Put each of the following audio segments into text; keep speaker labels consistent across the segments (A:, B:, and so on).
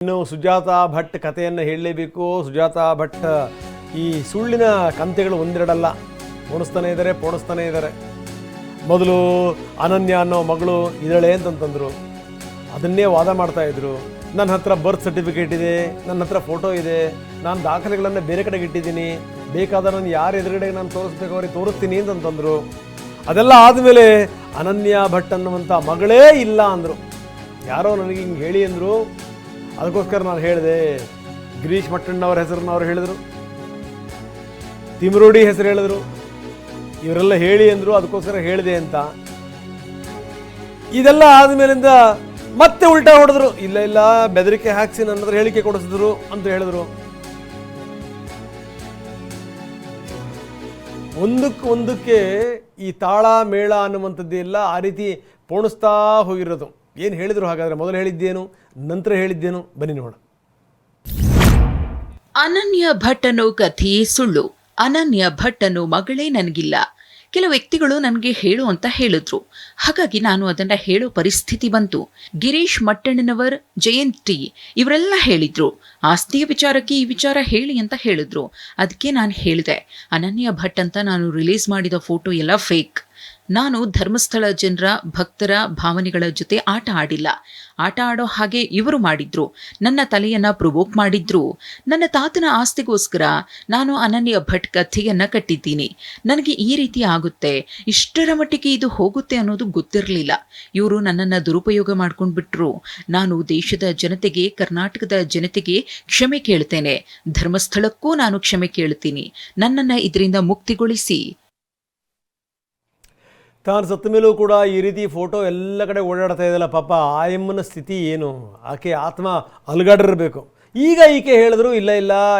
A: ಇನ್ನು ಸುಜಾತಾ ಭಟ್ ಕಥೆಯನ್ನು ಹೇಳಲೇಬೇಕು. ಸುಜಾತಾ ಭಟ್ ಈ ಸುಳ್ಳಿನ ಕಂತೆಗಳು ಒಂದೆರಡಲ್ಲ, ಪೋಣಿಸ್ತಾನೆ ಇದ್ದಾರೆ. ಮೊದಲು ಅನನ್ಯ ಅನ್ನೋ ಮಗಳು ಇದಳೆ ಅಂತಂತಂದರು, ಅದನ್ನೇ ವಾದ ಮಾಡ್ತಾಯಿದ್ರು. ನನ್ನ ಹತ್ರ ಬರ್ತ್ ಸರ್ಟಿಫಿಕೇಟ್ ಇದೆ, ನನ್ನ ಹತ್ರ ಫೋಟೋ ಇದೆ, ನಾನು ದಾಖಲೆಗಳನ್ನು ಬೇರೆ ಕಡೆಗೆ ಇಟ್ಟಿದ್ದೀನಿ, ಬೇಕಾದ ನಾನು ಯಾರು ಎದುರುಗಡೆಗೆ ನಾನು ತೋರಿಸ್ಬೇಕು ಅವ್ರಿಗೆ ತೋರಿಸ್ತೀನಿ ಅಂತಂತಂದರು. ಅದೆಲ್ಲ ಆದಮೇಲೆ ಅನನ್ಯ ಭಟ್ ಅನ್ನುವಂಥ ಮಗಳೇ ಇಲ್ಲ ಅಂದರು. ಯಾರೋ ನನಗೆ ಹಿಂಗೆ ಹೇಳಿ ಅಂದರು. ಅದಕ್ಕೋಸ್ಕರ ನಾನು ಹೇಳಿದೆ. ಗಿರೀಶ್ ಮಟ್ಟಣ್ಣವ್ರ ಹೆಸರನ್ನ ಅವ್ರು ಹೇಳಿದ್ರು, ತಿಮರೋಡಿ ಹೆಸರು ಹೇಳಿದ್ರು, ಇವರೆಲ್ಲ ಹೇಳಿ ಅಂದರು, ಅದಕ್ಕೋಸ್ಕರ ಹೇಳಿದೆ ಅಂತ. ಇದೆಲ್ಲ ಆದಮೇಲಿಂದ ಮತ್ತೆ ಉಲ್ಟಾ ಹೊಡೆದ್ರು. ಇಲ್ಲ ಬೆದರಿಕೆ ಹಾಕಿಸಿ ನನ್ನ ಹತ್ರ ಹೇಳಿಕೆ ಕೊಡಿಸಿದ್ರು ಅಂತ ಹೇಳಿದ್ರು. ಒಂದಕ್ಕೆ ಈ ತಾಳ ಮೇಳ ಅನ್ನುವಂಥದ್ದೆಲ್ಲ ಆ ರೀತಿ ಪೋಣಿಸ್ತಾ ಹೋಗಿರೋದು. ಏನು ಹೇಳಿದ್ರು ಹಾಗಾದರೆ? ಮೊದಲು ಹೇಳಿದ್ದೇನು, ನಂತರ ಹೇಳಿದ್ದೇನು, ಬನ್ನಿ ನೋಡೋಣ.
B: ಅನನ್ಯ ಭಟ್ ಅನ್ನೋ ಕಥೆಯೇ ಸುಳ್ಳು. ಅನನ್ಯ ಭಟ್ ಅನ್ನೋ ಮಗಳೇ ನನಗಿಲ್ಲ. ಕೆಲವು ವ್ಯಕ್ತಿಗಳು ನನಗೆ ಹೇಳು ಅಂತ ಹೇಳಿದ್ರು, ಹಾಗಾಗಿ ನಾನು ಅದನ್ನ ಹೇಳೋ ಪರಿಸ್ಥಿತಿ ಬಂತು. ಗಿರೀಶ್ ಮಟ್ಟಣ್ಣನವರ್, ಜಯಂತಿ ಇವರೆಲ್ಲ ಹೇಳಿದ್ರು, ಆಸ್ತಿಯ ವಿಚಾರಕ್ಕೆ ಈ ವಿಚಾರ ಹೇಳಿ ಅಂತ ಹೇಳಿದ್ರು. ಅದಕ್ಕೆ ನಾನು ಹೇಳಿದೆ, ಅನನ್ಯ ಭಟ್ ಅಂತ ನಾನು ರಿಲೀಸ್ ಮಾಡಿದ ಫೋಟೋ ಎಲ್ಲ ಫೇಕ್. ನಾನು ಧರ್ಮಸ್ಥಳ ಜನರ ಭಕ್ತರ ಭಾವನೆಗಳ ಜೊತೆ ಆಟ ಆಡಿಲ್ಲ. ಆಟ ಆಡೋ ಹಾಗೆ ಇವರು ಮಾಡಿದ್ರು, ನನ್ನ ತಲೆಯನ್ನ ಪ್ರೊವೋಕ್ ಮಾಡಿದ್ರು. ನನ್ನ ತಾತನ ಆಸ್ತಿಗೋಸ್ಕರ ನಾನು ಅನನ್ಯ ಭಟ್ ಕಥೆಯನ್ನ ಕಟ್ಟಿದ್ದೀನಿ. ನನಗೆ ಈ ರೀತಿ ಆಗುತ್ತೆ, ಇಷ್ಟರ ಮಟ್ಟಿಗೆ ಇದು ಹೋಗುತ್ತೆ ಅನ್ನೋದು ಗೊತ್ತಿರಲಿಲ್ಲ. ಇವರು ನನ್ನನ್ನ ದುರುಪಯೋಗ ಮಾಡ್ಕೊಂಡ್ಬಿಟ್ರು. ನಾನು ದೇಶದ ಜನತೆಗೆ, ಕರ್ನಾಟಕದ ಜನತೆಗೆ ಕ್ಷಮೆ ಕೇಳ್ತೇನೆ. ಧರ್ಮಸ್ಥಳಕ್ಕೂ ನಾನು ಕ್ಷಮೆ ಕೇಳ್ತೀನಿ. ನನ್ನನ್ನ ಇದರಿಂದ ಮುಕ್ತಿಗೊಳಿಸಿ.
A: ತಾನು ಸತ್ತ ಮೇಲೂ ಕೂಡ ಈ ರೀತಿ ಫೋಟೋ ಎಲ್ಲ ಕಡೆ ಓಡಾಡ್ತಾ ಇದೆಯಲ್ಲ, ಪಾಪ ಆಯಮ್ಮನ ಸ್ಥಿತಿ ಏನು? ಆಕೆ ಆತ್ಮ ಅಲುಗಾಡಿರಬೇಕು. ಈಗ ಈಕೆ ಹೇಳಿದ್ರು, ಇಲ್ಲ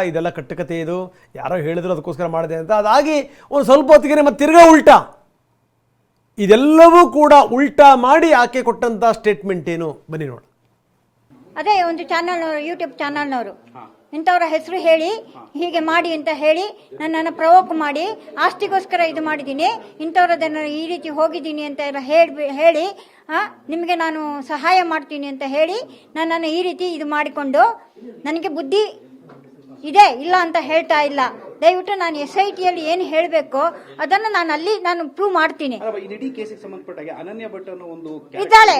A: ಇದೆಲ್ಲ ಕಟ್ಟುಕತೆ, ಇದು ಯಾರೋ ಹೇಳಿದ್ರು ಅದಕ್ಕೋಸ್ಕರ ಮಾಡಿದೆ ಅಂತ. ಅದಾಗಿ ಒಂದು ಸ್ವಲ್ಪ ಹೊತ್ತಿಗೆ ಮತ್ತೆ ತಿರ್ಗಾ ಉಲ್ಟಾ. ಇದೆಲ್ಲವೂ ಕೂಡ ಉಲ್ಟಾ ಮಾಡಿ ಆಕೆ ಕೊಟ್ಟಂಥ ಸ್ಟೇಟ್ಮೆಂಟ್ ಏನು? ಬನ್ನಿ ನೋಡ.
C: ಅದೇ ಒಂದು ಚಾನಲ್ನವರು, ಯೂಟ್ಯೂಬ್ ಚಾನಲ್ನವರು ಇಂಥವ್ರ ಹೆಸರು ಹೇಳಿ ಹೀಗೆ ಮಾಡಿ ಅಂತ ಹೇಳಿ ನನ್ನನ್ನು ಪ್ರವೋಕ್ ಮಾಡಿ, ಆಸ್ತಿಗೋಸ್ಕರ ಇದು ಮಾಡಿದ್ದೀನಿ, ಇಂಥವ್ರದನ್ನು ಈ ರೀತಿ ಹೋಗಿದ್ದೀನಿ ಅಂತ ಎಲ್ಲ ಹೇಳಿ ನಿಮಗೆ ನಾನು ಸಹಾಯ ಮಾಡ್ತೀನಿ ಅಂತ ಹೇಳಿ ನನ್ನನ್ನು ಈ ರೀತಿ ಇದು ಮಾಡಿಕೊಂಡು, ನನಗೆ ಬುದ್ಧಿ ಇದೆ ಇಲ್ಲ ಅಂತ ಹೇಳ್ತಾ ಇಲ್ಲ. ದಯವಿಟ್ಟು ನಾನು SIT ಯಲ್ಲಿ ಏನು ಹೇಳಬೇಕು ಅದನ್ನು ನಾನು ಪ್ರೂವ್ ಮಾಡ್ತೀನಿ. ಇದ್ದಾಳೆ,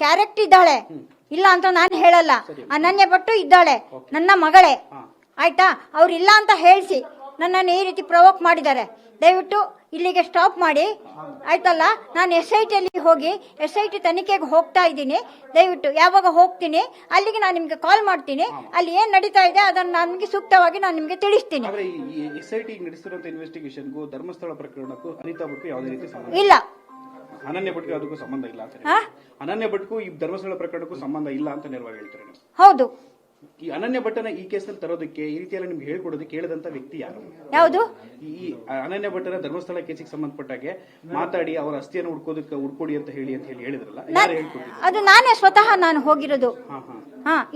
C: ಕ್ಯಾರೆಕ್ಟರ್ ಇದ್ದಾಳೆ, ಇಲ್ಲ ಅಂತ ನಾನು ಹೇಳಲ್ಲ. ಅನನ್ಯ ಭಟ್ಟು ಇದ್ದಾಳೆ, ನನ್ನ ಮಗಳೇ, ಆಯ್ತಾ? ಅವ್ರು ಇಲ್ಲ ಅಂತ ಹೇಳಿಸಿ ನನ್ನನ್ನು ಈ ರೀತಿ ಪ್ರವೋಕ್ ಮಾಡಿದ್ದಾರೆ. ದಯವಿಟ್ಟು ಇಲ್ಲಿಗೆ ಸ್ಟಾಪ್ ಮಾಡಿ, ಆಯ್ತಲ್ಲ? ನಾನು SIT ಯಲ್ಲಿ ಹೋಗಿ SIT ತನಿಖೆಗೆ ಹೋಗ್ತಾ ಇದ್ದೀನಿ. ದಯವಿಟ್ಟು ಯಾವಾಗ ಹೋಗ್ತೀನಿ ಅಲ್ಲಿಗೆ ನಾನು ನಿಮ್ಗೆ ಕಾಲ್ ಮಾಡ್ತೀನಿ. ಅಲ್ಲಿ ಏನ್ ನಡೀತಾ ಇದೆ ಅದನ್ನು ನನಗೆ ಸೂಕ್ತವಾಗಿ ನಾನು ನಿಮ್ಗೆ ತಿಳಿಸ್ತೀನಿ.
D: ಧರ್ಮಸ್ಥಳ ಪ್ರಕರಣಕ್ಕೂ ಅನಿತಾ ಭಟ್ಗೂ ಯಾವುದೇ ರೀತಿ
C: ಇಲ್ಲ,
D: ಅನನ್ಯ ಭಟ್ಗೂ ಅದಕ್ಕೂ ಸಂಬಂಧ ಇಲ್ಲ. ಅನನ್ಯ ಭಟ್ಗೂ ಈ ಧರ್ಮಸ್ಥಳ ಪ್ರಕರಣಕ್ಕೂ ಸಂಬಂಧ ಇಲ್ಲ ಅಂತ ನೇರವಾಗಿ ಹೇಳ್ತಾರೆ.
C: ಹೌದು.
D: ಈ ಅನನ್ಯ ಭಟ್ಟನ ಈ ಕೇಸಲ್ಲಿ ತರೋದಕ್ಕೆ, ಈ ರೀತಿಯಲ್ಲಿ ನಿಮ್ಗೆ ಹೇಳ್ಕೊಡೋದಕ್ಕೆ ಕೇಳಿದಂತ ವ್ಯಕ್ತಿ ಯಾರು?
C: ಯಾವುದು?
D: ಈ ಅನನ್ಯ ಭಟ್ಟನ ಧರ್ಮಸ್ಥಳ ಕೇಸಿಗೆ ಸಂಬಂಧಪಟ್ಟಾಗೆ ಮಾತಾಡಿ ಅವರ ಅಸ್ಥಿಯನ್ನು ಹುಡ್ಕೊಡಿ ಅಂತ ಹೇಳಿದ್ರಲ್ಲ, ಯಾರು ಹೇಳ್ಕೊಟ್ಟಿದ್ರು?
C: ಅದು ನಾನೇ ಸ್ವತಃ ನಾನು ಹೋಗಿರೋದು.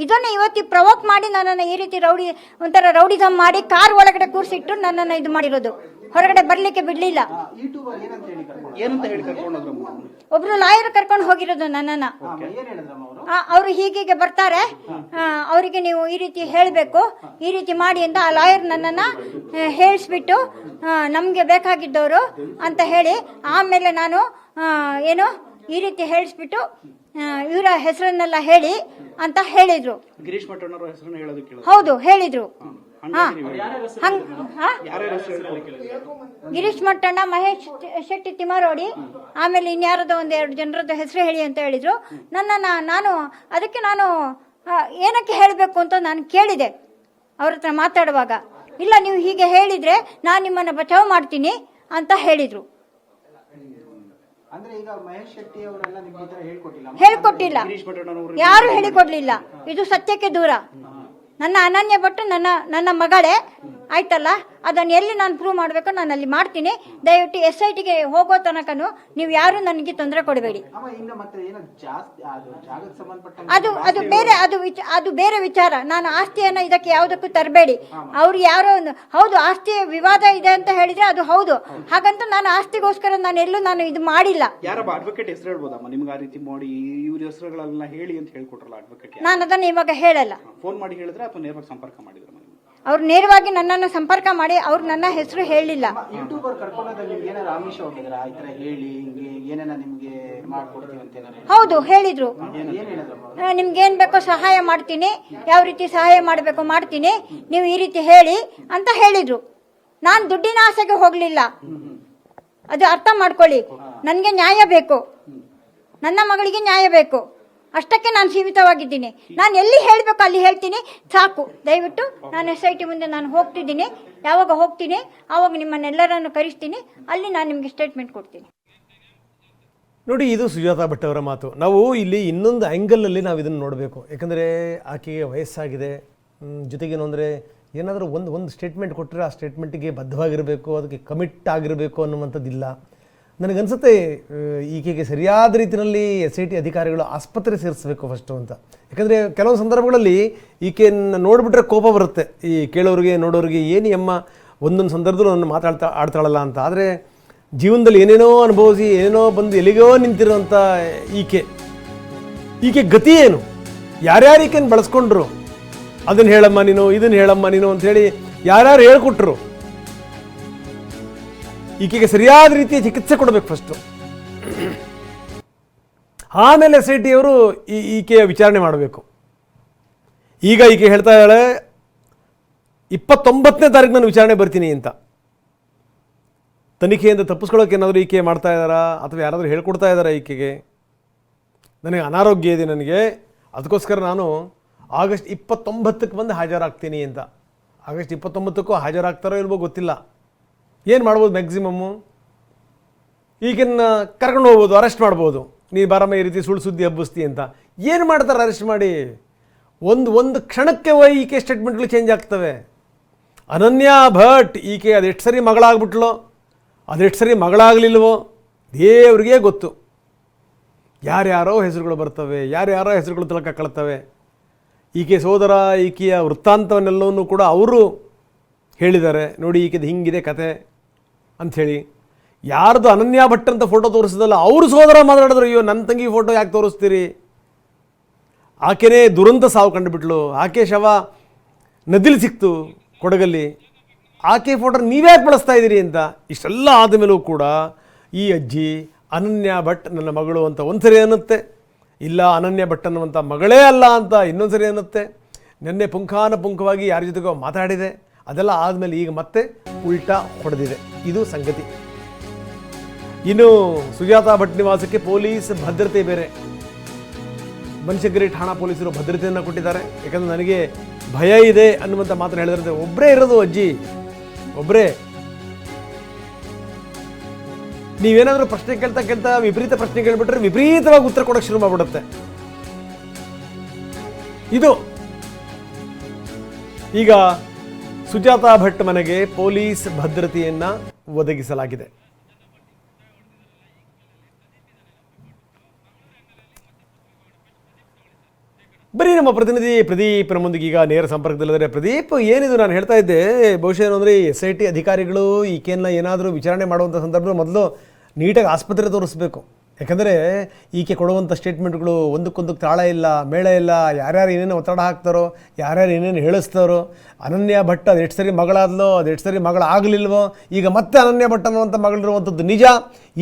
C: ಇದನ್ನ ಇವತ್ತಿ ಪ್ರವೋಕ್ ಮಾಡಿ ನನ್ನನ್ನು ಈ ರೀತಿ ಒಂಥರ ರೌಡಿಸಮ್ ಮಾಡಿ ಕಾರ್ ಒಳಗಡೆ ಕೂರಿಸಿಟ್ಟು ನನ್ನನ್ನು ಇದು ಮಾಡಿರೋದು. ಹೊರಗಡೆ ಬರ್ಲಿಕ್ಕೆ ಬಿಡ್ಲಿಲ್ಲ.
D: ಏನಂತ ಹೇಳಿ ಕರ್ಕೊಂಡು
C: ಒಬ್ರು ಲಾಯರ್ ಕರ್ಕೊಂಡು ಹೋಗಿರೋದು ನನ್ನನ್ನ. ಅವರು ಹೀಗೆ ಬರ್ತಾರೆ, ಅವರಿಗೆ ನೀವು ಈ ರೀತಿ ಹೇಳಬೇಕು, ಈ ರೀತಿ ಮಾಡಿ ಅಂತ ಆ ಲಾಯರ್ ನನ್ನನ್ನ ಹೇಳಿಸ್ಬಿಟ್ಟು ನಮ್ಗೆ ಬೇಕಾಗಿದ್ದವರು ಅಂತ ಹೇಳಿ, ಆಮೇಲೆ ನಾನು ಏನು ಈ ರೀತಿ ಹೇಳಿಸ್ಬಿಟ್ಟು ಇವರ ಹೆಸರನ್ನೆಲ್ಲ ಹೇಳಿ ಅಂತ ಹೇಳಿದ್ರು.
D: ಗಿರೀಶ್ ಮಟ್ಟಣ್ಣವರ ಹೆಸರನ್ನು ಹೇಳೋದಕ್ಕೆ?
C: ಹೌದು, ಹೇಳಿದ್ರು. ಗಿರೀಶ್ ಮಟ್ಟಣ್ಣ, ಮಹೇಶ್ ಶೆಟ್ಟಿ ತಿಮರೋಡಿ, ಆಮೇಲೆ ಇನ್ಯಾರದೋ ಒಂದೆರಡು ಜನರದ್ದು ಹೆಸರು ಹೇಳಿ ಅಂತ ಹೇಳಿದ್ರು. ನಾನು ಅದಕ್ಕೆ ಏನಕ್ಕೆ ಹೇಳಬೇಕು ಅಂತ ನಾನು ಕೇಳಿದೆ ಅವ್ರ ಹತ್ರ ಮಾತಾಡುವಾಗ. ಇಲ್ಲ, ನೀವು ಹೀಗೆ ಹೇಳಿದ್ರೆ ನಾನು ನಿಮ್ಮನ್ನ ಬಚಾವ್ ಮಾಡ್ತೀನಿ ಅಂತ ಹೇಳಿದ್ರು. ಹೇಳ್ಕೊಟ್ಟಿಲ್ಲ, ಯಾರು ಹೇಳಿಕೊಡ್ಲಿಲ್ಲ. ಇದು ಸತ್ಯಕ್ಕೆ ದೂರ. ನನ್ನ ಅನನ್ಯ ಭಟ್ಟು ನನ್ನ ಮಗಳೇ, ಆಯ್ತಲ್ಲ, ಅದನ್ನು ಎಲ್ಲಿ ನಾನು ಪ್ರೂವ್ ಮಾಡಬೇಕೋ ನಾನು ಅಲ್ಲಿ ಮಾಡ್ತೀನಿ. ದಯವಿಟ್ಟು SITಗೆ ಹೋಗೋ ತನಕನೂ ನೀವು ಯಾರು ನನಗೆ ತೊಂದರೆ ಕೊಡಬೇಡಿ. ಅದು ಬೇರೆ ವಿಚಾರ. ನಾನು ಆಸ್ತಿಯನ್ನು ಇದಕ್ಕೆ ಯಾವುದಕ್ಕೂ ತರಬೇಡಿ. ಅವ್ರು ಯಾರೋ ಹೌದು ಆಸ್ತಿ ವಿವಾದ ಇದೆ ಅಂತ ಹೇಳಿದ್ರೆ ಅದು ಹೌದು, ಹಾಗಂತ ನಾನು ಆಸ್ತಿಗೋಸ್ಕರ ನಾನು ಇದು ಮಾಡಿಲ್ಲ.
D: ಯಾರಪ್ಪ ಅಡ್ವೊಕೇಟ್ ಹೆಸರು ಹೇಳ್ಬೋದಮ್ಮ ನಿಮ್ಗೆ ಆ ರೀತಿ ಮಾಡಿ ಇವ್ರ ಹೆಸರುಗಳೆಲ್ಲ ಹೇಳಿ ಅಂತ ಹೇಳ್ಕೊಟ್ರಲ್ಲ ಅಡ್ವೊಕೇಟ್?
C: ನಾನು ಅದನ್ನು ಇವಾಗ ಹೇಳಲ್ಲ.
D: ಫೋನ್ ಮಾಡಿ ಹೇಳಿದ್ರೆ ಅಥವಾ ನೇರವಾಗಿ ಸಂಪರ್ಕ ಮಾಡಿದ್ರೆ?
C: ಅವ್ರು ನೇರವಾಗಿ ನನ್ನನ್ನು ಸಂಪರ್ಕ ಮಾಡಿ ಅವ್ರು ನನ್ನ ಹೆಸರು ಹೇಳಿಲ್ಲ. ಹೌದು ಹೇಳಿದ್ರು, ನಿಮ್ಗೇನ್ ಬೇಕೋ ಸಹಾಯ ಮಾಡ್ತೀನಿ, ಯಾವ ರೀತಿ ಸಹಾಯ ಮಾಡಬೇಕು ಮಾಡ್ತೀನಿ, ನೀವು ಈ ರೀತಿ ಹೇಳಿ ಅಂತ ಹೇಳಿದ್ರು. ನಾನು ದುಡ್ಡಿನ ಆಸೆಗೆ ಹೋಗ್ಲಿಲ್ಲ, ಅದು ಅರ್ಥ ಮಾಡ್ಕೊಳ್ಳಿ. ನನಗೆ ನ್ಯಾಯ ಬೇಕು, ನನ್ನ ಮಗಳಿಗೆ ನ್ಯಾಯ ಬೇಕು, ಅಷ್ಟಕ್ಕೆ ನಾನು ಸೀಮಿತವಾಗಿದ್ದೀನಿ. ನಾನು ಎಲ್ಲಿ ಹೇಳಬೇಕು ಅಲ್ಲಿ ಹೇಳ್ತೀನಿ, ಸಾಕು. ದಯವಿಟ್ಟು ನಾನು SIT ಮುಂದೆ ನಾನು ಹೋಗ್ತಿದ್ದೀನಿ, ಯಾವಾಗ ಹೋಗ್ತೀನಿ ಆವಾಗ ನಿಮ್ಮನ್ನೆಲ್ಲರನ್ನು ಕರೆಸ್ತೀನಿ, ಅಲ್ಲಿ ನಾನು ನಿಮಗೆ ಸ್ಟೇಟ್ಮೆಂಟ್ ಕೊಡ್ತೀನಿ.
A: ನೋಡಿ, ಇದು ಸುಜಾತಾ ಭಟ್ ಅವರ ಮಾತು. ನಾವು ಇಲ್ಲಿ ಇನ್ನೊಂದು ಆ್ಯಂಗಲಲ್ಲಿ ನಾವು ಇದನ್ನು ನೋಡಬೇಕು. ಯಾಕಂದರೆ ಆಕೆಗೆ ವಯಸ್ಸಾಗಿದೆ, ಜೊತೆಗೇನು ಅಂದರೆ ಏನಾದರೂ ಒಂದು ಸ್ಟೇಟ್ಮೆಂಟ್ ಕೊಟ್ಟರೆ ಆ ಸ್ಟೇಟ್ಮೆಂಟಿಗೆ ಬದ್ಧವಾಗಿರಬೇಕು, ಅದಕ್ಕೆ ಕಮಿಟ್ ಆಗಿರಬೇಕು ಅನ್ನುವಂಥದ್ದಿಲ್ಲ. ನನಗನ್ಸುತ್ತೆ ಈಕೆಗೆ ಸರಿಯಾದ ರೀತಿಯಲ್ಲಿ SIT ಅಧಿಕಾರಿಗಳು ಆಸ್ಪತ್ರೆ ಸೇರಿಸಬೇಕು ಫಸ್ಟು ಅಂತ. ಯಾಕಂದರೆ ಕೆಲವು ಸಂದರ್ಭಗಳಲ್ಲಿ ಈಕೆಯನ್ನು ನೋಡಿಬಿಟ್ರೆ ಕೋಪ ಬರುತ್ತೆ ಈ ಕೇಳೋರಿಗೆ ನೋಡೋರಿಗೆ, ಏನು ಅಮ್ಮ ಒಂದೊಂದು ಸಂದರ್ಭದಲ್ಲೂ ನನ್ನ ಆಡ್ತಾಳಲ್ಲ ಅಂತ. ಆದರೆ ಜೀವನದಲ್ಲಿ ಏನೇನೋ ಅನುಭವಿಸಿ ಏನೇನೋ ಬಂದು ಎಲ್ಲಿಗೋ ನಿಂತಿರೋಂಥ ಈಕೆ ಗತಿ ಏನು? ಯಾರ್ಯಾರು ಈಕೆಯನ್ನು ಬಳಸ್ಕೊಂಡ್ರು, ಅದನ್ನು ಹೇಳಮ್ಮ ನೀನು, ಇದನ್ನು ಹೇಳಮ್ಮ ನೀನು ಅಂಥೇಳಿ ಯಾರ್ಯಾರು ಹೇಳ್ಕೊಟ್ರು. ಈಕೆಗೆ ಸರಿಯಾದ ರೀತಿಯ ಚಿಕಿತ್ಸೆ ಕೊಡಬೇಕು ಫಸ್ಟು, ಆಮೇಲೆ SIT ಅವರು ಈಕೆಯ ವಿಚಾರಣೆ ಮಾಡಬೇಕು. ಈಗ ಈಕೆ ಹೇಳ್ತಾ ಇದ್ದಾಳೆ 29ನೇ ತಾರೀಕು ನಾನು ವಿಚಾರಣೆ ಬರ್ತೀನಿ ಅಂತ. ತನಿಖೆಯಿಂದ ತಪ್ಪಿಸ್ಕೊಳ್ಳೋಕೆ ಏನಾದರೂ ಈಕೆ ಮಾಡ್ತಾ ಇದ್ದಾರಾ ಅಥವಾ ಯಾರಾದರೂ ಹೇಳ್ಕೊಡ್ತಾ ಇದ್ದಾರಾ ಈಕೆಗೆ? ನನಗೆ ಅನಾರೋಗ್ಯ ಇದೆ, ನನಗೆ ಅದಕ್ಕೋಸ್ಕರ ನಾನು ಆಗಸ್ಟ್ 29ಕ್ಕೆ ಬಂದು ಹಾಜರಾಗ್ತೀನಿ ಅಂತ. ಆಗಸ್ಟ್ 29ಕ್ಕೂ ಹಾಜರಾಗ್ತಾರೋ ಇಲ್ವೋ ಗೊತ್ತಿಲ್ಲ. ಏನು ಮಾಡ್ಬೋದು? ಮ್ಯಾಕ್ಸಿಮಮ್ಮು ಈಗನ್ನು ಕರ್ಕೊಂಡು ಹೋಗ್ಬೋದು, ಅರೆಸ್ಟ್ ಮಾಡ್ಬೋದು. ನೀ ಬಾರಮ್ಮ ಈ ರೀತಿ ಸುಳ್ಳು ಸುದ್ದಿ ಹಬ್ಬಿಸ್ತಿ ಅಂತ. ಏನು ಮಾಡ್ತಾರೆ ಅರೆಸ್ಟ್ ಮಾಡಿ? ಒಂದು ಕ್ಷಣಕ್ಕೆ ಈಕೆ ಸ್ಟೇಟ್ಮೆಂಟ್ಗಳು ಚೇಂಜ್ ಆಗ್ತವೆ. ಅನನ್ಯಾ ಭಟ್ ಈಕೆ ಅದೆಷ್ಟು ಸರಿ ಮಗಳಾಗ್ಬಿಟ್ಲೋ, ಅದೆಷ್ಟು ಸರಿ ಮಗಳಾಗಲಿಲ್ವೋ ದೇವ್ರಿಗೆ ಗೊತ್ತು. ಯಾರ್ಯಾರೋ ಹೆಸರುಗಳು ಬರ್ತವೆ, ಯಾರ್ಯಾರೋ ಹೆಸರುಗಳು ತಲಕಾಕಳ್ತವೆ. ಈಕೆ ಸೋದರ ಈಕೆಯ ವೃತ್ತಾಂತವನ್ನೆಲ್ಲವನ್ನೂ ಕೂಡ ಅವರು ಹೇಳಿದ್ದಾರೆ. ನೋಡಿ ಈಕೆದು ಹಿಂಗಿದೆ ಕತೆ ಅಂಥೇಳಿ. ಯಾರ್ದು ಅನನ್ಯಾ ಭಟ್ ಅಂತ ಫೋಟೋ ತೋರಿಸಿದಲ್ಲ ಅವರು ಸೋದರ ಮಾತಾಡಿದ್ರು, ಅಯ್ಯೋ ನನ್ನ ತಂಗಿ ಫೋಟೋ ಯಾಕೆ ತೋರಿಸ್ತೀರಿ, ಆಕೆನೇ ದುರಂತ ಸಾವು ಕಂಡುಬಿಟ್ಲು, ಆಕೆ ಶವ ನದಿಲಿ ಸಿಕ್ತು ಕೊಡಗಲ್ಲಿ, ಆಕೆ ಫೋಟೋ ನೀವ್ಯಾಕೆ ಬಳಸ್ತಾ ಇದ್ದೀರಿ ಅಂತ. ಇಷ್ಟೆಲ್ಲ ಆದಮೇಲೂ ಕೂಡ ಈ ಅಜ್ಜಿ ಅನನ್ಯಾ ಭಟ್ ನನ್ನ ಮಗಳು ಅಂತ ಒಂದ್ಸರಿ ಅನ್ನುತ್ತೆ, ಇಲ್ಲ ಅನನ್ಯಾ ಭಟ್ ಅನ್ನುವಂಥ ಮಗಳೇ ಅಲ್ಲ ಅಂತ ಇನ್ನೊಂದು ಸರಿ ಅನ್ನುತ್ತೆ. ನಿನ್ನೆ ಪುಂಖಾನುಪುಂಖವಾಗಿ ಯಾರ ಜೊತೆಗೋ ಮಾತಾಡಿದೆ, ಅದೆಲ್ಲ ಆದಮೇಲೆ ಈಗ ಮತ್ತೆ ಉಲ್ಟಾ ಹೊಡೆದಿದೆ. ಇದು ಸಂಗತಿ. ಇನ್ನು ಸುಜಾತಾ ಭಟ್ ನಿವಾಸಕ್ಕೆ ಪೊಲೀಸ್ ಭದ್ರತೆ ಬೇರೆ. ಬನಶಂಕರಿ ಠಾಣಾ ಪೊಲೀಸರು ಭದ್ರತೆಯನ್ನು ಕೊಟ್ಟಿದ್ದಾರೆ. ಯಾಕಂದರೆ ನನಗೆ ಭಯ ಇದೆ ಅನ್ನುವಂಥ ಮಾತನ್ನು ಹೇಳಿದ್ರೆ, ಒಬ್ಬರೇ ಇರೋದು ಅಜ್ಜಿ, ಒಬ್ಬರೇ. ನೀವೇನಾದರೂ ಪ್ರಶ್ನೆ ಕೇಳ್ತಾ ವಿಪರೀತ ಪ್ರಶ್ನೆ ಕೇಳಿಬಿಟ್ರೆ ವಿಪರೀತವಾಗಿ ಉತ್ತರ ಕೊಡೋಕ್ಕೆ ಶುರು ಮಾಡಿಬಿಡುತ್ತೆ. ಇದು ಈಗ ಸುಜಾತಾ ಭಟ್ ಮನೆಗೆ ಪೊಲೀಸ್ ಭದ್ರತೆಯನ್ನು ಒದಗಿಸಲಾಗಿದೆ. ಬರೀ ನಮ್ಮ ಪ್ರತಿನಿಧಿ ಪ್ರದೀಪ್ ನಮ್ಮೊಂದಿಗೆ ಈಗ ನೇರ ಸಂಪರ್ಕದಲ್ಲಿದ್ದಾರೆ. ಪ್ರದೀಪ್, ಏನಿದು ನಾನು ಹೇಳ್ತಾ ಇದ್ದೆ, ಬಹುಶಃ ಏನು ಅಂದರೆ SIT ಅಧಿಕಾರಿಗಳು ಈಕೆಯನ್ನು ಏನಾದರೂ ವಿಚಾರಣೆ ಮಾಡುವಂಥ ಸಂದರ್ಭದಲ್ಲಿ ಮೊದಲು ನೀಟಾಗಿ ಆಸ್ಪತ್ರೆ ತೋರಿಸ್ಬೇಕು. ಯಾಕಂದರೆ ಈಕೆ ಕೊಡುವಂಥ ಸ್ಟೇಟ್ಮೆಂಟ್ಗಳು ಒಂದಕ್ಕೊಂದಕ್ಕೆ ತಾಳ ಇಲ್ಲ, ಮೇಳ ಇಲ್ಲ. ಯಾರ್ಯಾರು ಏನೇನು ಒತ್ತಡ ಹಾಕ್ತಾರೋ, ಯಾರ್ಯಾರು ಏನೇನು ಹೇಳಿಸ್ತಾರೋ. ಅನನ್ಯಾ ಭಟ್ ಅದೆಷ್ಟು ಸರಿ ಮಗಳಾದ್ಲೋ, ಅದೆಷ್ಟು ಸರಿ ಮಗಳಾಗಲಿಲ್ವೋ, ಈಗ ಮತ್ತೆ ಅನನ್ಯಾ ಭಟ್ ಅನ್ನುವಂಥ ಮಗಳಿರುವಂಥದ್ದು ನಿಜ.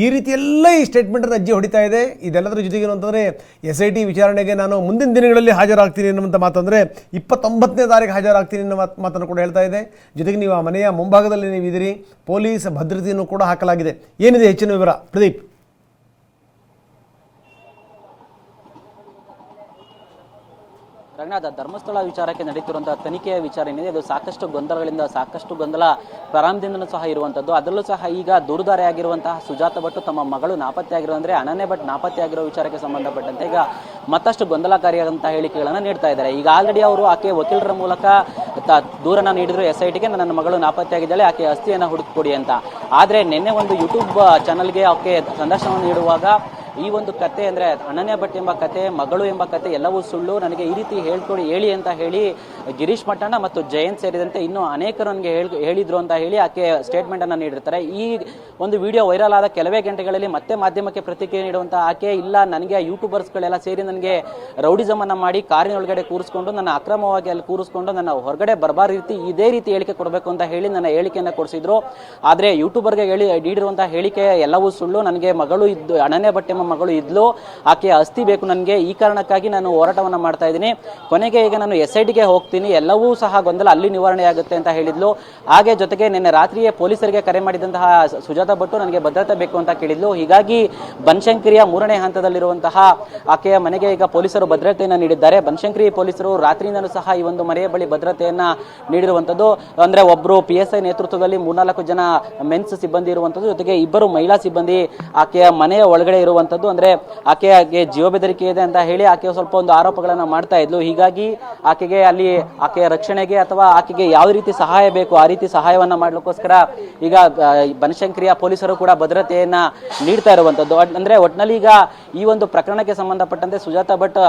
A: ಈ ರೀತಿಯೆಲ್ಲ ಈ ಸ್ಟೇಟ್ಮೆಂಟನ್ನು ಅಜ್ಜಿ ಹೊಡಿತಾ ಇದೆ. ಇದೆಲ್ಲದರ ಜೊತೆಗೆ ಅಂತಂದರೆ SIT ವಿಚಾರಣೆಗೆ ನಾನು ಮುಂದಿನ ದಿನಗಳಲ್ಲಿ ಹಾಜರಾಗ್ತೀನಿ ಅನ್ನುವಂಥ ಮಾತಂದರೆ 29ನೇ ತಾರೀಕು ಹಾಜರಾಗ್ತೀನಿ ಅನ್ನೋ ಮಾತನ್ನು ಕೂಡ ಹೇಳ್ತಾ ಇದೆ. ಜೊತೆಗೆ ನೀವು ಆ ಮನೆಯ ಮುಂಭಾಗದಲ್ಲಿ ನೀವು ಇದ್ದೀರಿ, ಪೊಲೀಸ್ ಭದ್ರತೆಯನ್ನು ಕೂಡ ಹಾಕಲಾಗಿದೆ. ಏನಿದೆ ಹೆಚ್ಚಿನ ವಿವರ ಪ್ರದೀಪ್?
E: ರಂಗನಾಥ, ಧರ್ಮಸ್ಥಳ ವಿಚಾರಕ್ಕೆ ನಡೀತಿರುವಂತಹ ತನಿಖೆಯ ವಿಚಾರ ಏನಿದೆ ಅದು ಸಾಕಷ್ಟು ಗೊಂದಲಗಳಿಂದ, ಸಾಕಷ್ಟು ಗೊಂದಲ ಪ್ರಾರಂಭದಿಂದಲೂ ಸಹ ಇರುವಂಥದ್ದು. ಅದರಲ್ಲೂ ಸಹ ಈಗ ದೂರುದಾರಿಯಾಗಿರುವಂತಹ ಸುಜಾತಾ ಭಟ್ ತಮ್ಮ ಮಗಳು ನಾಪತ್ತೆಯಾಗಿರೋ ಅಂದರೆ ಅನನ್ಯಾ ಭಟ್ ನಾಪತ್ತೆಯಾಗಿರೋ ವಿಚಾರಕ್ಕೆ ಸಂಬಂಧಪಟ್ಟಂತೆ ಈಗ ಮತ್ತಷ್ಟು ಗೊಂದಲಕಾರಿಯಾದಂತಹ ಹೇಳಿಕೆಗಳನ್ನು ನೀಡ್ತಾ ಇದ್ದಾರೆ. ಈಗ ಆಲ್ರೆಡಿ ಅವರು ಆಕೆ ವಕೀಲರ ಮೂಲಕ ದೂರನ್ನ ನೀಡಿದ್ರು SITಗೆ ನನ್ನ ಮಗಳು ನಾಪತ್ತೆಯಾಗಿದ್ದಾಳೆ, ಆಕೆ ಅಸ್ಥಿಯನ್ನು ಹುಡುಕಿಕೊಡಿ ಅಂತ. ಆದರೆ ನಿನ್ನೆ ಒಂದು ಯೂಟ್ಯೂಬ್ ಚಾನಲ್ಗೆ ಆಕೆ ಸಂದರ್ಶನವನ್ನು ನೀಡುವಾಗ ಈ ಒಂದು ಕತೆ ಅಂದರೆ ಅನನ್ಯ ಭಟ್ ಎಂಬ ಕತೆ, ಮಗಳು ಎಂಬ ಕತೆ ಎಲ್ಲವೂ ಸುಳ್ಳು, ನನಗೆ ಈ ರೀತಿ ಹೇಳ್ಕೊಡಿ ಹೇಳಿ ಅಂತ ಹೇಳಿ ಗಿರೀಶ್ ಮಟ್ಟಣ್ಣ ಮತ್ತು ಜಯಂತ್ ಸೇರಿದಂತೆ ಇನ್ನೂ ಅನೇಕರು ನನಗೆ ಹೇಳಿದ್ರು ಅಂತ ಹೇಳಿ ಆಕೆ ಸ್ಟೇಟ್ಮೆಂಟ್ ಅನ್ನು ನೀಡಿರ್ತಾರೆ. ಈ ಒಂದು ವಿಡಿಯೋ ವೈರಲ್ ಆದ ಕೆಲವೇ ಗಂಟೆಗಳಲ್ಲಿ ಮತ್ತೆ ಮಾಧ್ಯಮಕ್ಕೆ ಪ್ರತಿಕ್ರಿಯೆ ನೀಡುವಂಥ ಆಕೆ, ಇಲ್ಲ ನನಗೆ ಯೂಟ್ಯೂಬರ್ಸ್ಗಳೆಲ್ಲ ಸೇರಿ ನನಗೆ ರೌಡಿಸಮ್ ಅನ್ನ ಮಾಡಿ ಕಾರಿನೊಳಗಡೆ ಕೂರಿಸ್ಕೊಂಡು ನನ್ನ ಅಕ್ರಮವಾಗಿ ಅಲ್ಲಿ ಕೂರಿಸ್ಕೊಂಡು ನನ್ನ ಹೊರಗಡೆ ಬರಬಾರ ರೀತಿ ಇದೇ ರೀತಿ ಹೇಳಿಕೆ ಕೊಡಬೇಕು ಅಂತ ಹೇಳಿ ನನ್ನ ಹೇಳಿಕೆಯನ್ನು ಕೊಡಿಸಿದ್ರು. ಆದರೆ ಯೂಟ್ಯೂಬರ್ಗೆ ನೀಡಿರುವಂತಹ ಹೇಳಿಕೆ ಎಲ್ಲವೂ ಸುಳ್ಳು, ನನಗೆ ಮಗಳು ಇದ್ದು ಅನನ್ಯ ಭಟ್ ಎಂಬ ಮಗಳು ಇದ್ಲು, ಆಕೆ ಅಸ್ಥಿ ಬೇಕು ನನಗೆ, ಈ ಕಾರಣಕ್ಕಾಗಿ ನಾನು ಹೋರಾಟವನ್ನು ಮಾಡ್ತಾ ಇದ್ದೀನಿ, ಕೊನೆಗೆ ಈಗ ನಾನು SITಗೆ ಹೋಗ್ತೀನಿ, ಎಲ್ಲವೂ ಸಹ ಗೊಂದಲ ಅಲ್ಲಿ ನಿವಾರಣೆ ಆಗುತ್ತೆ ಅಂತ ಹೇಳಿದ್ಲು. ಹಾಗೆ ಜೊತೆಗೆ ನಿನ್ನೆ ರಾತ್ರಿಯೇ ಪೊಲೀಸರಿಗೆ ಕರೆ ಮಾಡಿದಂತಹ ಸುಜಾತಾ ಭಟ್ ನನಗೆ ಭದ್ರತೆ ಬೇಕು ಅಂತ ಕೇಳಿದ್ಲು. ಹೀಗಾಗಿ ಬನಶಂಕರಿಯ 3ನೇ ಹಂತದಲ್ಲಿರುವಂತಹ ಆಕೆಯ ಮನೆಗೆ ಈಗ ಪೊಲೀಸರು ಭದ್ರತೆಯನ್ನು ನೀಡಿದ್ದಾರೆ. ಬನಶಂಕರಿ ಪೊಲೀಸರು ರಾತ್ರಿಯಿಂದಲೂ ಸಹ ಈ ಒಂದು ಮನೆಯ ಬಳಿ ಭದ್ರತೆಯನ್ನ ನೀಡಿರುವಂಥದ್ದು. ಅಂದ್ರೆ ಒಬ್ಬರು PSI ನೇತೃತ್ವದಲ್ಲಿ 3-4 ಜನ ಮೆನ್ಸ್ ಸಿಬ್ಬಂದಿ ಇರುವಂಥದ್ದು, ಜೊತೆಗೆ 2 ಮಹಿಳಾ ಸಿಬ್ಬಂದಿ ಆಕೆಯ ಮನೆಯ ಒಳಗಡೆ ಇರುವಂಥದ್ದು. ಅಂದ್ರೆ ಆಕೆಗೆ ಜೀವ ಬೆದರಿಕೆ ಇದೆ ಅಂತ ಹೇಳಿ ಆಕೆ ಸ್ವಲ್ಪ ಒಂದು ಆರೋಪಗಳನ್ನ ಮಾಡ್ತಾ ಇದ್ಲು. ಹೀಗಾಗಿ ಆಕೆಗೆ ಅಲ್ಲಿ ಆಕೆಯ ರಕ್ಷಣೆಗೆ ಅಥವಾ ಆಕೆಗೆ ಯಾವ ರೀತಿ ಸಹಾಯ ಬೇಕು ಆ ರೀತಿ ಸಹಾಯವನ್ನ ಮಾಡ್ಲಿಕ್ಕೋಸ್ಕರ ಈಗ ಬನಶಂಕರಿಯ ಪೊಲೀಸರು ಕೂಡ ಭದ್ರತೆಯನ್ನ ನೀಡ್ತಾ ಇರುವಂತದ್ದು. ಅಂದ್ರೆ ಒಟ್ಟಿನಲ್ಲಿ ಈಗ ಈ ಒಂದು ಪ್ರಕರಣಕ್ಕೆ ಸಂಬಂಧಪಟ್ಟಂತೆ ಸುಜಾತಾ ಭಟ್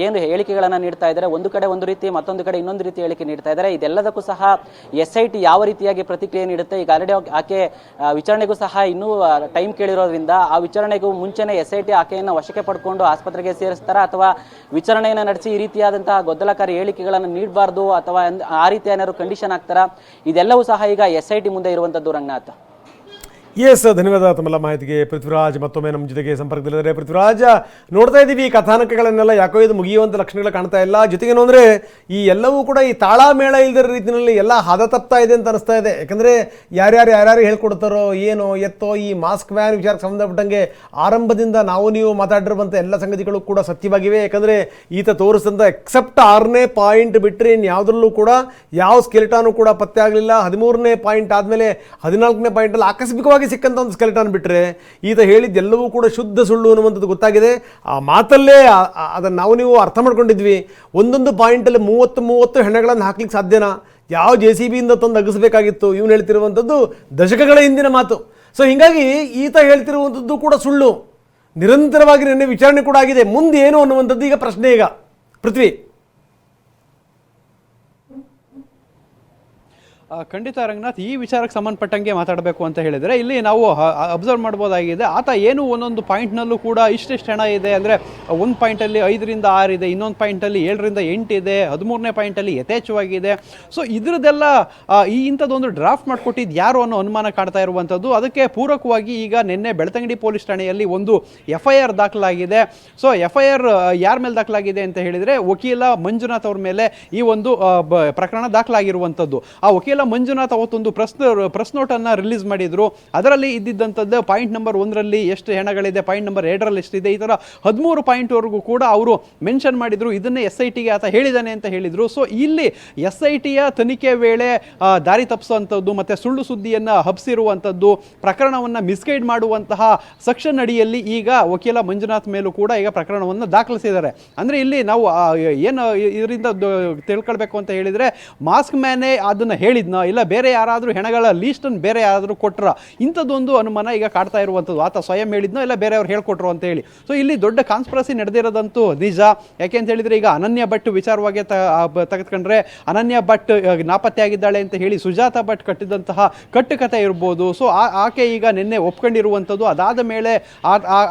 E: ಏನು ಹೇಳಿಕೆಗಳನ್ನ ನೀಡ್ತಾ ಇದ್ದಾರೆ, ಒಂದು ಕಡೆ ಒಂದು ರೀತಿ, ಮತ್ತೊಂದು ಕಡೆ ಇನ್ನೊಂದು ರೀತಿ ಹೇಳಿಕೆ ನೀಡ್ತಾ ಇದ್ದಾರೆ. ಇದೆಲ್ಲದಕ್ಕೂ ಸಹ SIT ಯಾವ ರೀತಿಯಾಗಿ ಪ್ರತಿಕ್ರಿಯೆ ನೀಡುತ್ತೆ, ಈಗ ಆಲ್ರೆಡಿ ಆಕೆ ವಿಚಾರಣೆಗೂ ಸಹ ಇನ್ನೂ ಟೈಮ್ ಕೇಳಿರೋದ್ರಿಂದ ಆ ವಿಚಾರಣೆಗೂ ಮುಂಚೆನೆ SIT ಆಕೆಯನ್ನು ವಶಕ್ಕೆ ಪಡ್ಕೊಂಡು ಆಸ್ಪತ್ರೆಗೆ ಸೇರಿಸ್ತಾರ ಅಥವಾ ವಿಚಾರಣೆಯನ್ನು ನಡೆಸಿ ಈ ರೀತಿಯಾದಂತಹ ಗದ್ದಲಕಾರಿ ಹೇಳಿಕೆಗಳನ್ನು ನೀಡಬಾರ್ದು ಅಥವಾ ಆ ರೀತಿ ಏನಾದ್ರು ಕಂಡೀಷನ್ ಆಗ್ತಾರ, ಇದೆಲ್ಲವೂ ಸಹ ಈಗ SIT ಮುಂದೆ ಇರುವಂತದ್ದು. ರಂಗನಾಥ್,
A: ಎಸ್, ಧನ್ಯವಾದ ತಮ್ಮೆಲ್ಲ ಮಾಹಿತಿಗೆ. ಪೃಥ್ವಿರಾಜ್ ಮತ್ತೊಮ್ಮೆ ನಮ್ಮ ಜೊತೆಗೆ ಸಂಪರ್ಕದಲ್ಲಿದ್ದಾರೆ. ಪೃಥ್ವಿರಾಜ್, ನೋಡ್ತಾ ಇದ್ದೀವಿ ಈ ಕಥಾನಕಗಳನ್ನೆಲ್ಲ, ಯಾಕೋ ಇದು ಮುಗಿಯುವಂಥ ಲಕ್ಷಣಗಳು ಕಾಣ್ತಾ ಇಲ್ಲ. ಜೊತೆಗೇನು ಅಂದರೆ ಈ ಎಲ್ಲವೂ ಕೂಡ ಈ ತಾಳಮೇಳ ಇಲ್ಲದ ರೀತಿಯಲ್ಲಿ ಎಲ್ಲ ಹದ ತಪ್ತಾ ಇದೆ ಅಂತ ಅನಿಸ್ತಾ ಇದೆ. ಯಾಕಂದರೆ ಯಾರ್ಯಾರು ಹೇಳ್ಕೊಡ್ತಾರೋ ಏನೋ ಎತ್ತೋ, ಈ ಮಾಸ್ಕ್ ಮ್ಯಾನ್ ವಿಚಾರಕ್ಕೆ ಸಂಬಂಧಪಟ್ಟಂಗೆ ಆರಂಭದಿಂದ ನೀವು ಮಾತಾಡಿರುವಂಥ ಎಲ್ಲ ಸಂಗತಿಗಳು ಕೂಡ ಸತ್ಯವಾಗಿವೆ. ಯಾಕಂದರೆ ಈತ ತೋರಿಸಿದಂಥ ಎಕ್ಸೆಪ್ಟ್ 6ನೇ ಪಾಯಿಂಟ್ ಬಿಟ್ಟರೆ ಇನ್ಯಾವುದರಲ್ಲೂ ಕೂಡ ಯಾವ ಸ್ಕೆಲಿಟಾನು ಕೂಡ ಪತ್ತೆ ಆಗಲಿಲ್ಲ. 13ನೇ ಪಾಯಿಂಟ್ ಆದಮೇಲೆ 14ನೇ ಪಾಯಿಂಟಲ್ಲಿ ಆಕಸ್ಮಿಕವಾಗಿ ಸಿಕ್ಕಂಥ ಒಂದು ಸ್ಕೆಲಿಟನ್ ಬಿಟ್ಟರೆ ಈತ ಹೇಳಿದ್ದೆಲ್ಲವೂ ಕೂಡ ಶುದ್ಧ ಸುಳ್ಳು ಅನ್ನುವಂಥದ್ದು ಗೊತ್ತಾಗಿದೆ. ಆ ಮಾತಲ್ಲೇ ಅದನ್ನು ನೀವು ಅರ್ಥ ಮಾಡ್ಕೊಂಡಿದ್ವಿ. ಒಂದೊಂದು ಪಾಯಿಂಟಲ್ಲಿ 30 ಹೆಣಗಳನ್ನು ಹಾಕ್ಲಿಕ್ಕೆ ಸಾಧ್ಯನಾ? ಯಾವ JCB ಇಂದ ತಂದು ಅಗಿಸಬೇಕಾಗಿತ್ತು? ಇವನು ಹೇಳ್ತಿರುವಂಥದ್ದು ದಶಕಗಳ ಹಿಂದಿನ ಮಾತು. ಸೊ ಹೀಗಾಗಿ ಈತ ಹೇಳ್ತಿರುವಂಥದ್ದು ಕೂಡ ಸುಳ್ಳು. ನಿರಂತರವಾಗಿ ನಿನ್ನೆ ವಿಚಾರಣೆ ಕೂಡ ಆಗಿದೆ. ಮುಂದೆ ಏನು ಅನ್ನುವಂಥದ್ದು ಈಗ ಪ್ರಶ್ನೆ. ಈಗ ಪೃಥ್ವಿ,
F: ಖಂಡಿತ ರಂಗನಾಥ್, ಈ ವಿಚಾರಕ್ಕೆ ಸಂಬಂಧಪಟ್ಟಂಗೆ ಮಾತಾಡಬೇಕು ಅಂತ ಹೇಳಿದರೆ ಇಲ್ಲಿ ನಾವು ಅಬ್ಸರ್ವ್ ಮಾಡ್ಬೋದಾಗಿದೆ. ಆತ ಏನು ಒಂದೊಂದು ಪಾಯಿಂಟ್ನಲ್ಲೂ ಕೂಡ ಇಷ್ಟೆಷ್ಟು ಹಣ ಇದೆ ಅಂದರೆ, ಒಂದು ಪಾಯಿಂಟಲ್ಲಿ 5ರಿಂದ 6 ಇದೆ, ಇನ್ನೊಂದು ಪಾಯಿಂಟಲ್ಲಿ 7ರಿಂದ 8 ಇದೆ, 13ನೇ ಪಾಯಿಂಟಲ್ಲಿ ಯಥೇಚ್ಛವಾಗಿದೆ. ಸೊ ಇದ್ರದ್ದೆಲ್ಲ ಇಂಥದ್ದೊಂದು ಡ್ರಾಫ್ಟ್ ಮಾಡಿಕೊಟ್ಟಿದ್ದು ಯಾರು ಅನ್ನೋ ಅನುಮಾನ ಕಾಡ್ತಾ ಇರುವಂಥದ್ದು. ಅದಕ್ಕೆ ಪೂರಕವಾಗಿ ಈಗ ನಿನ್ನೆ ಬೆಳ್ತಂಗಡಿ ಪೊಲೀಸ್ ಠಾಣೆಯಲ್ಲಿ ಒಂದು FIR ದಾಖಲಾಗಿದೆ. ಸೊ FIR ಯಾರ ಮೇಲೆ ದಾಖಲಾಗಿದೆ ಅಂತ ಹೇಳಿದರೆ, ವಕೀಲ ಮಂಜುನಾಥ್ ಅವ್ರ ಮೇಲೆ ಈ ಒಂದು ಪ್ರಕರಣ ದಾಖಲಾಗಿರುವಂಥದ್ದು. ಆ ವಕೀಲ ಮಂಜುನಾಥ್ ಅವತ್ತೊಂದು ಪ್ರೆಸ್ ನೋಟ್ ಅನ್ನ ರಿಲೀಸ್ ಮಾಡಿದ್ರು. ಅದರಲ್ಲಿ ಇದ್ದಿದ್ದಂಥದ್ದು ಪಾಯಿಂಟ್ ನಂಬರ್ 1ರಲ್ಲಿ ಎಷ್ಟು ಹೆಣಗಳಿದೆ, ಪಾಯಿಂಟ್ ನಂಬರ್ 2ರಲ್ಲಿ ಎಷ್ಟಿದೆ, ಈ ತರ 13 ಪಾಯಿಂಟ್ ವರೆಗೂ ಕೂಡ ಅವರು ಮೆನ್ಷನ್ ಮಾಡಿದ್ರು. ಇದನ್ನೇ SITಗೆ ಆತ ಹೇಳಿದಾನೆ ಅಂತ ಹೇಳಿದ್ರು. ಸೊ ಇಲ್ಲಿ SITಯ ತನಿಖೆ ವೇಳೆ ದಾರಿ ತಪ್ಪಿಸುವಂಥದ್ದು ಮತ್ತೆ ಸುಳ್ಳು ಸುದ್ದಿಯನ್ನ ಹಬ್ಸಿರುವಂಥದ್ದು, ಪ್ರಕರಣವನ್ನ ಮಿಸ್ಗೈಡ್ ಮಾಡುವಂತಹ ಸೆಕ್ಷನ್ ಅಡಿಯಲ್ಲಿ ಈಗ ವಕೀಲ ಮಂಜುನಾಥ್ ಮೇಲೂ ಕೂಡ ಈಗ ಪ್ರಕರಣವನ್ನು ದಾಖಲಿಸಿದ್ದಾರೆ. ಅಂದ್ರೆ ಇಲ್ಲಿ ನಾವು ಏನು ಇದರಿಂದ ತಿಳ್ಕೊಳ್ಬೇಕು ಅಂತ ಹೇಳಿದ್ರೆ, ಮಾಸ್ಕ್ ಮ್ಯಾನೇ ಅದನ್ನ ಹೇಳಿದ್ನ ಇಲ್ಲ ಬೇರೆ ಯಾರಾದರೂ ಹೆಣಗಳ ಲೀಸ್ಟನ್ನು ಬೇರೆ ಯಾರಾದರೂ ಕೊಟ್ರ, ಇಂಥದ್ದೊಂದು ಅನುಮಾನ ಈಗ ಕಾಡ್ತಾ ಇರುವಂಥದ್ದು. ಆತ ಸ್ವಯಂ ಹೇಳಿದ್ನೋ ಇಲ್ಲ ಬೇರೆಯವ್ರು ಹೇಳ್ಕೊಟ್ರು ಅಂತ ಹೇಳಿ. ಸೊ ಇಲ್ಲಿ ದೊಡ್ಡ ಕಾನ್ಸ್ಪಿರಸಿ ನಡೆದಿರೋದಂತೂ ನಿಜ. ಯಾಕೆ ಅಂತ ಹೇಳಿದ್ರೆ, ಈಗ ಅನನ್ಯ ಭಟ್ ವಿಚಾರವಾಗಿ ತೆಗೆದುಕೊಂಡ್ರೆ, ಅನನ್ಯ ಭಟ್ ನಾಪತ್ತೆ ಆಗಿದ್ದಾಳೆ ಅಂತ ಹೇಳಿ ಸುಜಾತಾ ಭಟ್ ಕಟ್ಟಿದಂತಹ ಕಟ್ಟುಕತೆ ಇರ್ಬೋದು. ಸೊ ಆಕೆ ಈಗ ನಿನ್ನೆ ಒಪ್ಕೊಂಡಿರುವಂಥದ್ದು, ಅದಾದ ಮೇಲೆ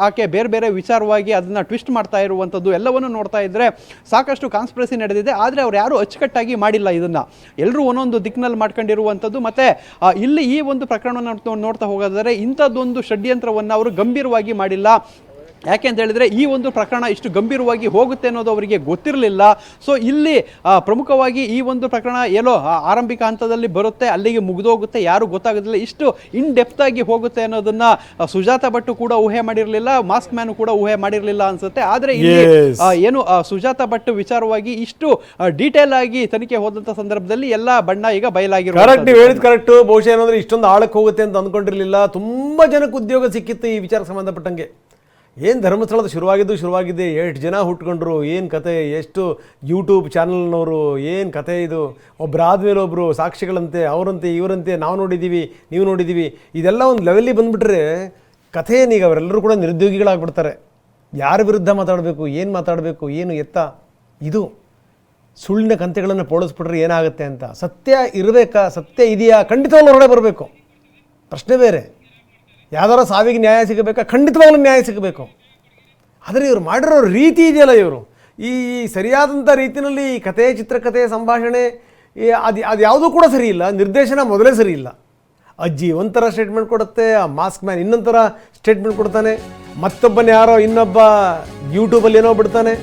F: ಆಕೆ ಬೇರೆ ಬೇರೆ ವಿಚಾರವಾಗಿ ಅದನ್ನ ಟ್ವಿಸ್ಟ್ ಮಾಡ್ತಾ ಇರುವಂಥದ್ದು ಎಲ್ಲವನ್ನು ನೋಡ್ತಾ ಇದ್ರೆ ಸಾಕಷ್ಟು ಕಾನ್ಸ್ಪಿರಸಿ ನಡೆದಿದೆ. ಆದರೆ ಅವ್ರು ಯಾರು ಅಚ್ಚುಕಟ್ಟಾಗಿ ಮಾಡಿಲ್ಲ, ಇದನ್ನ ಎಲ್ಲರೂ ಒಂದೊಂದು ದಿಕ್ಕಿನಲ್ಲಿ ಮಾಡ್ಕೊಂಡಿರುವಂಥದ್ದು. ಮತ್ತೆ ಇಲ್ಲಿ ಈ ಒಂದು ಪ್ರಕರಣವನ್ನು ನೋಡ್ತಾ ಹೋಗೋದಾದ್ರೆ, ಇಂಥದ್ದೊಂದು ಷಡ್ಯಂತ್ರವನ್ನು ಅವರು ಗಂಭೀರವಾಗಿ ಮಾಡಿಲ್ಲ. ಯಾಕೆ ಅಂತ ಹೇಳಿದ್ರೆ, ಈ ಒಂದು ಪ್ರಕರಣ ಇಷ್ಟು ಗಂಭೀರವಾಗಿ ಹೋಗುತ್ತೆ ಅನ್ನೋದು ಅವರಿಗೆ ಗೊತ್ತಿರಲಿಲ್ಲ. ಸೊ ಇಲ್ಲಿ ಪ್ರಮುಖವಾಗಿ ಈ ಒಂದು ಪ್ರಕರಣ ಏನೋ ಆರಂಭಿಕ ಹಂತದಲ್ಲಿ ಬರುತ್ತೆ, ಅಲ್ಲಿಗೆ ಮುಗಿದೋಗುತ್ತೆ, ಯಾರು ಗೊತ್ತಾಗೋದಿಲ್ಲ, ಇಷ್ಟು ಇನ್ ಡೆಪ್ತ್ ಆಗಿ ಹೋಗುತ್ತೆ ಅನ್ನೋದನ್ನ ಸುಜಾತಾ ಭಟ್ ಕೂಡ ಊಹೆ ಮಾಡಿರಲಿಲ್ಲ, ಮಾಸ್ಕ್ ಮ್ಯಾನ್ ಕೂಡ ಊಹೆ ಮಾಡಿರಲಿಲ್ಲ ಅನ್ಸುತ್ತೆ. ಆದ್ರೆ ಇಲ್ಲಿ ಏನು ಸುಜಾತಾ ಭಟ್ ವಿಚಾರವಾಗಿ ಇಷ್ಟು ಡೀಟೇಲ್ ಆಗಿ ತನಿಖೆ ಹೋದಂತ ಸಂದರ್ಭದಲ್ಲಿ ಎಲ್ಲ ಬಣ್ಣ ಈಗ ಬಯಲಾಗಿರೋ
A: ಕರೆಕ್ಟ್. ಬಹುಶಃ ಏನಂದ್ರೆ ಇಷ್ಟೊಂದು ಆಳಕ್ಕೆ ಹೋಗುತ್ತೆ ಅಂತ ಅಂದ್ಕೊಂಡಿರ್ಲಿಲ್ಲ. ತುಂಬಾ ಜನಕ್ಕೆ ಉದ್ಯೋಗ ಸಿಕ್ಕಿತ್ತು ಈ ವಿಚಾರಕ್ಕೆ ಸಂಬಂಧಪಟ್ಟಂಗೆ. ಏನು ಧರ್ಮಸ್ಥಳದ ಶುರುವಾಗಿದ್ದೆ 8 ಜನ ಹುಟ್ಕೊಂಡ್ರು, ಏನು ಕತೆ, ಎಷ್ಟು ಯೂಟ್ಯೂಬ್ ಚಾನಲ್ನವರು, ಏನು ಕತೆ ಇದು, ಒಬ್ಬರಾದ್ಮೇಲೆ ಒಬ್ಬರು ಸಾಕ್ಷಿಗಳಂತೆ, ಅವರಂತೆ ಇವರಂತೆ, ನಾವು ನೋಡಿದ್ದೀವಿ ನೀವು ನೋಡಿದ್ದೀವಿ, ಇದೆಲ್ಲ ಒಂದು ಲೆವೆಲ್ಲಿಗೆ ಬಂದುಬಿಟ್ರೆ ಕಥೆ ಏನೀಗ ಅವರೆಲ್ಲರೂ ಕೂಡ ನಿರುದ್ಯೋಗಿಗಳಾಗ್ಬಿಡ್ತಾರೆ. ಯಾರ ವಿರುದ್ಧ ಮಾತಾಡಬೇಕು, ಏನು ಮಾತಾಡಬೇಕು, ಏನು ಎತ್ತ, ಇದು ಸುಳ್ಳಿನ ಕಂತೆಗಳನ್ನು ಪೋಣಿಸ್ಬಿಟ್ರೆ ಏನಾಗುತ್ತೆ ಅಂತ. ಸತ್ಯ ಇರಬೇಕಾ, ಸತ್ಯ ಇದೆಯಾ, ಖಂಡಿತವಾಗ್ಲೂ ಹೊರಗಡೆ ಬರಬೇಕು, ಪ್ರಶ್ನೆ ಬೇರೆ. ಯಾವ್ದಾರ ಸಾವಿಗೆ ನ್ಯಾಯ ಸಿಗಬೇಕಾ, ಖಂಡಿತವಾಗ್ಲೂ ನ್ಯಾಯ ಸಿಗಬೇಕು. ಆದರೆ ಇವರು ಮಾಡಿರೋ ರೀತಿ ಇದೆಯಲ್ಲ, ಇವರು ಈ ಸರಿಯಾದಂಥ ರೀತಿಯಲ್ಲಿ ಈ ಕತೆ, ಚಿತ್ರಕಥೆ, ಸಂಭಾಷಣೆ ಅದು ಯಾವುದೂ ಕೂಡ ಸರಿ ಇಲ್ಲ. ನಿರ್ದೇಶನ ಮೊದಲೇ ಸರಿ ಇಲ್ಲ. ಅಜ್ಜಿ ಒಂಥರ ಸ್ಟೇಟ್ಮೆಂಟ್ ಕೊಡುತ್ತೆ, ಆ ಮಾಸ್ಕ್ ಮ್ಯಾನ್ ಇನ್ನೊಂಥರ ಸ್ಟೇಟ್ಮೆಂಟ್ ಕೊಡ್ತಾನೆ, ಮತ್ತೊಬ್ಬನ ಯಾರೋ ಇನ್ನೊಬ್ಬ ಯೂಟ್ಯೂಬಲ್ಲಿ ಏನೋ ಬಿಡ್ತಾನೆ.